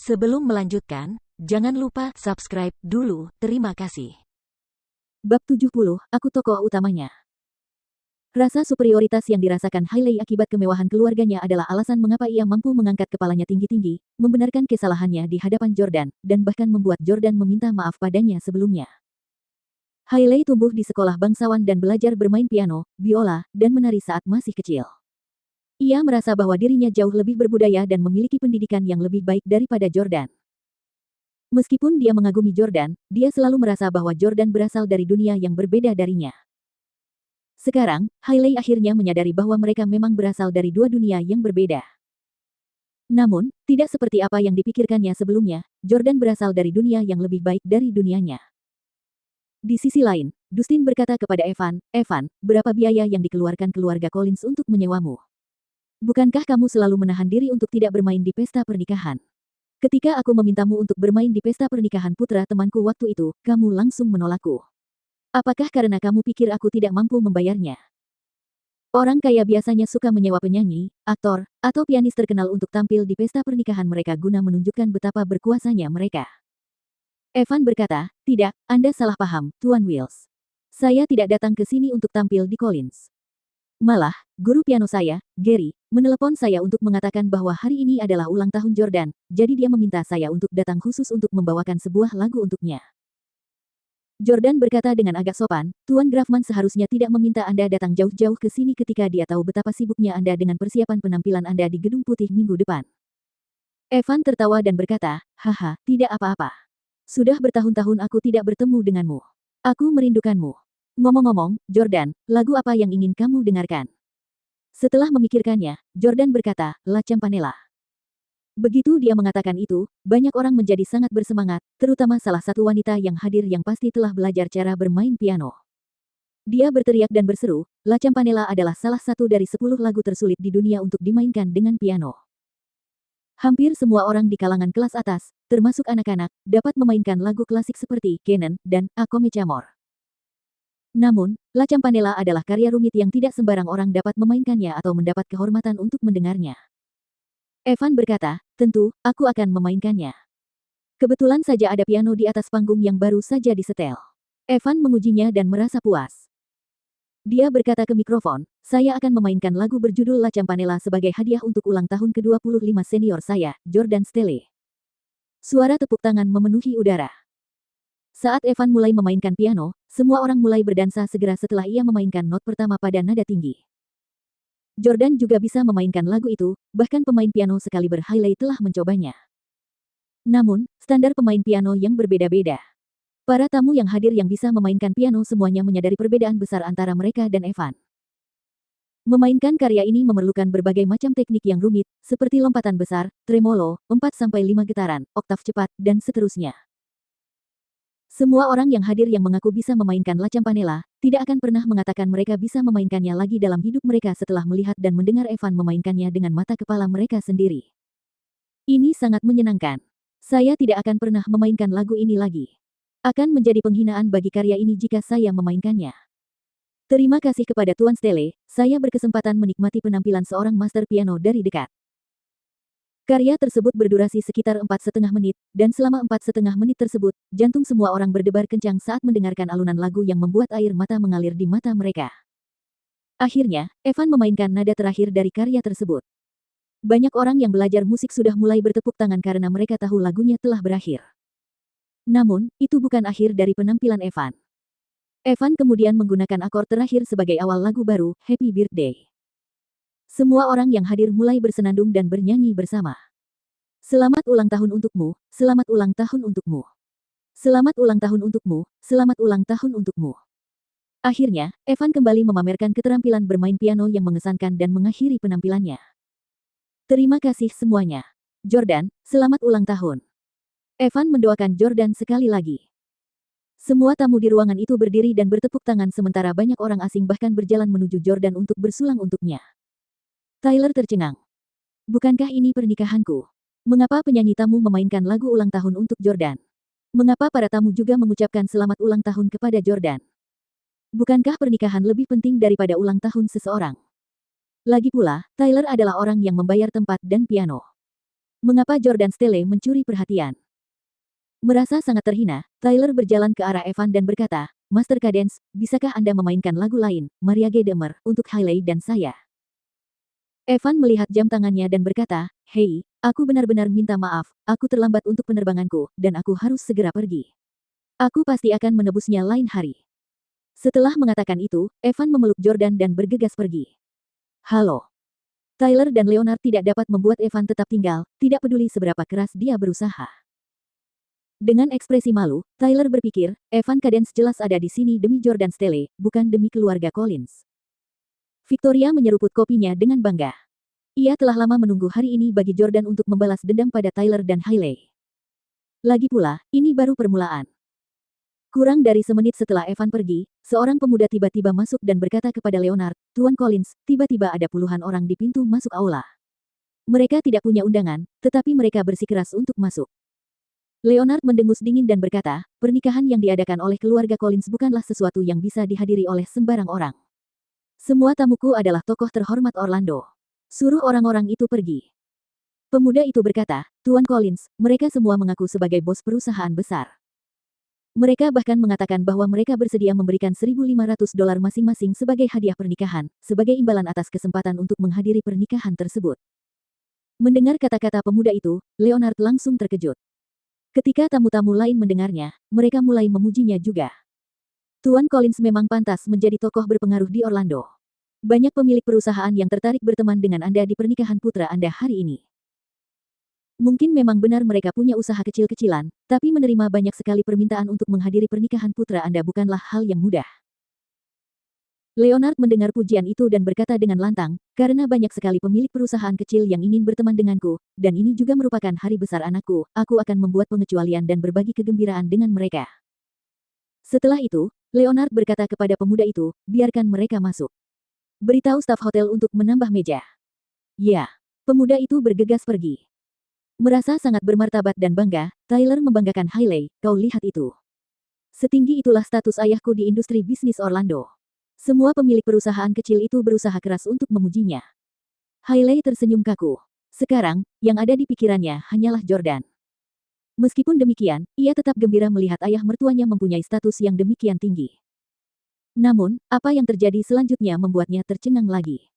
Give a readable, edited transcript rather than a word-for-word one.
Sebelum melanjutkan, jangan lupa subscribe dulu, terima kasih. Bab 70, aku tokoh utamanya. Rasa superioritas yang dirasakan Hailey akibat kemewahan keluarganya adalah alasan mengapa ia mampu mengangkat kepalanya tinggi-tinggi, membenarkan kesalahannya di hadapan Jordan, dan bahkan membuat Jordan meminta maaf padanya sebelumnya. Hailey tumbuh di sekolah bangsawan dan belajar bermain piano, biola, dan menari saat masih kecil. Ia merasa bahwa dirinya jauh lebih berbudaya dan memiliki pendidikan yang lebih baik daripada Jordan. Meskipun dia mengagumi Jordan, dia selalu merasa bahwa Jordan berasal dari dunia yang berbeda darinya. Sekarang, Hailey akhirnya menyadari bahwa mereka memang berasal dari dua dunia yang berbeda. Namun, tidak seperti apa yang dipikirkannya sebelumnya, Jordan berasal dari dunia yang lebih baik dari dunianya. Di sisi lain, Dustin berkata kepada Evan, berapa biaya yang dikeluarkan keluarga Collins untuk menyewamu? Bukankah kamu selalu menahan diri untuk tidak bermain di pesta pernikahan? Ketika aku memintamu untuk bermain di pesta pernikahan putra temanku waktu itu, kamu langsung menolakku. Apakah karena kamu pikir aku tidak mampu membayarnya? Orang kaya biasanya suka menyewa penyanyi, aktor, atau pianis terkenal untuk tampil di pesta pernikahan mereka guna menunjukkan betapa berkuasanya mereka. Evan berkata, tidak, Anda salah paham, Tuan Wills. Saya tidak datang ke sini untuk tampil di Collins. Malah, guru piano saya, Gary, menelepon saya untuk mengatakan bahwa hari ini adalah ulang tahun Jordan, jadi dia meminta saya untuk datang khusus untuk membawakan sebuah lagu untuknya. Jordan berkata dengan agak sopan, Tuan Grafman seharusnya tidak meminta Anda datang jauh-jauh ke sini ketika dia tahu betapa sibuknya Anda dengan persiapan penampilan Anda di Gedung Putih minggu depan. Evan tertawa dan berkata, haha, tidak apa-apa. Sudah bertahun-tahun aku tidak bertemu denganmu. Aku merindukanmu. Ngomong-ngomong, Jordan, lagu apa yang ingin kamu dengarkan? Setelah memikirkannya, Jordan berkata, La Campanella. Begitu dia mengatakan itu, banyak orang menjadi sangat bersemangat, terutama salah satu wanita yang hadir yang pasti telah belajar cara bermain piano. Dia berteriak dan berseru, La Campanella adalah salah satu dari 10 lagu tersulit di dunia untuk dimainkan dengan piano. Hampir semua orang di kalangan kelas atas, termasuk anak-anak, dapat memainkan lagu klasik seperti Kenan dan A Come Chamor. Namun, La Campanella adalah karya rumit yang tidak sembarang orang dapat memainkannya atau mendapat kehormatan untuk mendengarnya. Evan berkata, tentu, aku akan memainkannya. Kebetulan saja ada piano di atas panggung yang baru saja disetel. Evan mengujinya dan merasa puas. Dia berkata ke mikrofon, saya akan memainkan lagu berjudul La Campanella sebagai hadiah untuk ulang tahun ke-25 senior saya, Jordan Stelle. Suara tepuk tangan memenuhi udara. Saat Evan mulai memainkan piano, semua orang mulai berdansa segera setelah ia memainkan not pertama pada nada tinggi. Jordan juga bisa memainkan lagu itu, bahkan pemain piano sekaliber Hailey telah mencobanya. Namun, standar pemain piano yang berbeda-beda. Para tamu yang hadir yang bisa memainkan piano semuanya menyadari perbedaan besar antara mereka dan Evan. Memainkan karya ini memerlukan berbagai macam teknik yang rumit, seperti lompatan besar, tremolo, 4-5 getaran, oktav cepat, dan seterusnya. Semua orang yang hadir yang mengaku bisa memainkan La Campanella, tidak akan pernah mengatakan mereka bisa memainkannya lagi dalam hidup mereka setelah melihat dan mendengar Evan memainkannya dengan mata kepala mereka sendiri. Ini sangat menyenangkan. Saya tidak akan pernah memainkan lagu ini lagi. Akan menjadi penghinaan bagi karya ini jika saya memainkannya. Terima kasih kepada Tuan Stelle, saya berkesempatan menikmati penampilan seorang master piano dari dekat. Karya tersebut berdurasi sekitar 4,5 menit, dan selama 4,5 menit tersebut, jantung semua orang berdebar kencang saat mendengarkan alunan lagu yang membuat air mata mengalir di mata mereka. Akhirnya, Evan memainkan nada terakhir dari karya tersebut. Banyak orang yang belajar musik sudah mulai bertepuk tangan karena mereka tahu lagunya telah berakhir. Namun, itu bukan akhir dari penampilan Evan. Evan kemudian menggunakan akor terakhir sebagai awal lagu baru, Happy Birthday. Semua orang yang hadir mulai bersenandung dan bernyanyi bersama. Selamat ulang tahun untukmu, selamat ulang tahun untukmu. Selamat ulang tahun untukmu, selamat ulang tahun untukmu. Akhirnya, Evan kembali memamerkan keterampilan bermain piano yang mengesankan dan mengakhiri penampilannya. Terima kasih semuanya. Jordan, selamat ulang tahun. Evan mendoakan Jordan sekali lagi. Semua tamu di ruangan itu berdiri dan bertepuk tangan sementara banyak orang asing bahkan berjalan menuju Jordan untuk bersulang untuknya. Tyler tercengang. Bukankah ini pernikahanku? Mengapa penyanyi tamu memainkan lagu ulang tahun untuk Jordan? Mengapa para tamu juga mengucapkan selamat ulang tahun kepada Jordan? Bukankah pernikahan lebih penting daripada ulang tahun seseorang? Lagi pula, Tyler adalah orang yang membayar tempat dan piano. Mengapa Jordan Stelle mencuri perhatian? Merasa sangat terhina, Tyler berjalan ke arah Evan dan berkata, Master Cadence, bisakah Anda memainkan lagu lain, Maria G. Demer, untuk Hailey dan saya? Evan melihat jam tangannya dan berkata, Hei, aku benar-benar minta maaf, aku terlambat untuk penerbanganku, dan aku harus segera pergi. Aku pasti akan menebusnya lain hari. Setelah mengatakan itu, Evan memeluk Jordan dan bergegas pergi. Halo. Tyler dan Leonard tidak dapat membuat Evan tetap tinggal, tidak peduli seberapa keras dia berusaha. Dengan ekspresi malu, Tyler berpikir, Evan Cadence jelas ada di sini demi Jordan Stelle, bukan demi keluarga Collins. Victoria menyeruput kopinya dengan bangga. Ia telah lama menunggu hari ini bagi Jordan untuk membalas dendam pada Tyler dan Hailey. Lagi pula, ini baru permulaan. Kurang dari semenit setelah Evan pergi, seorang pemuda tiba-tiba masuk dan berkata kepada Leonard, Tuan Collins, tiba-tiba ada puluhan orang di pintu masuk aula. Mereka tidak punya undangan, tetapi mereka bersikeras untuk masuk. Leonard mendengus dingin dan berkata, pernikahan yang diadakan oleh keluarga Collins bukanlah sesuatu yang bisa dihadiri oleh sembarang orang. Semua tamuku adalah tokoh terhormat Orlando. Suruh orang-orang itu pergi. Pemuda itu berkata, Tuan Collins, mereka semua mengaku sebagai bos perusahaan besar. Mereka bahkan mengatakan bahwa mereka bersedia memberikan $1.500 masing-masing sebagai hadiah pernikahan, sebagai imbalan atas kesempatan untuk menghadiri pernikahan tersebut. Mendengar kata-kata pemuda itu, Leonard langsung terkejut. Ketika tamu-tamu lain mendengarnya, mereka mulai memujinya juga. Tuan Collins memang pantas menjadi tokoh berpengaruh di Orlando. Banyak pemilik perusahaan yang tertarik berteman dengan Anda di pernikahan putra Anda hari ini. Mungkin memang benar mereka punya usaha kecil-kecilan, tapi menerima banyak sekali permintaan untuk menghadiri pernikahan putra Anda bukanlah hal yang mudah. Leonard mendengar pujian itu dan berkata dengan lantang, karena banyak sekali pemilik perusahaan kecil yang ingin berteman denganku, dan ini juga merupakan hari besar anakku, aku akan membuat pengecualian dan berbagi kegembiraan dengan mereka. Setelah itu, Leonard berkata kepada pemuda itu, biarkan mereka masuk. Beritahu staf hotel untuk menambah meja. Ya, pemuda itu bergegas pergi. Merasa sangat bermartabat dan bangga, Tyler membanggakan Hailey, kau lihat itu. Setinggi itulah status ayahku di industri bisnis Orlando. Semua pemilik perusahaan kecil itu berusaha keras untuk memujinya. Hailey tersenyum kaku. Sekarang, yang ada di pikirannya hanyalah Jordan. Meskipun demikian, ia tetap gembira melihat ayah mertuanya mempunyai status yang demikian tinggi. Namun, apa yang terjadi selanjutnya membuatnya tercengang lagi.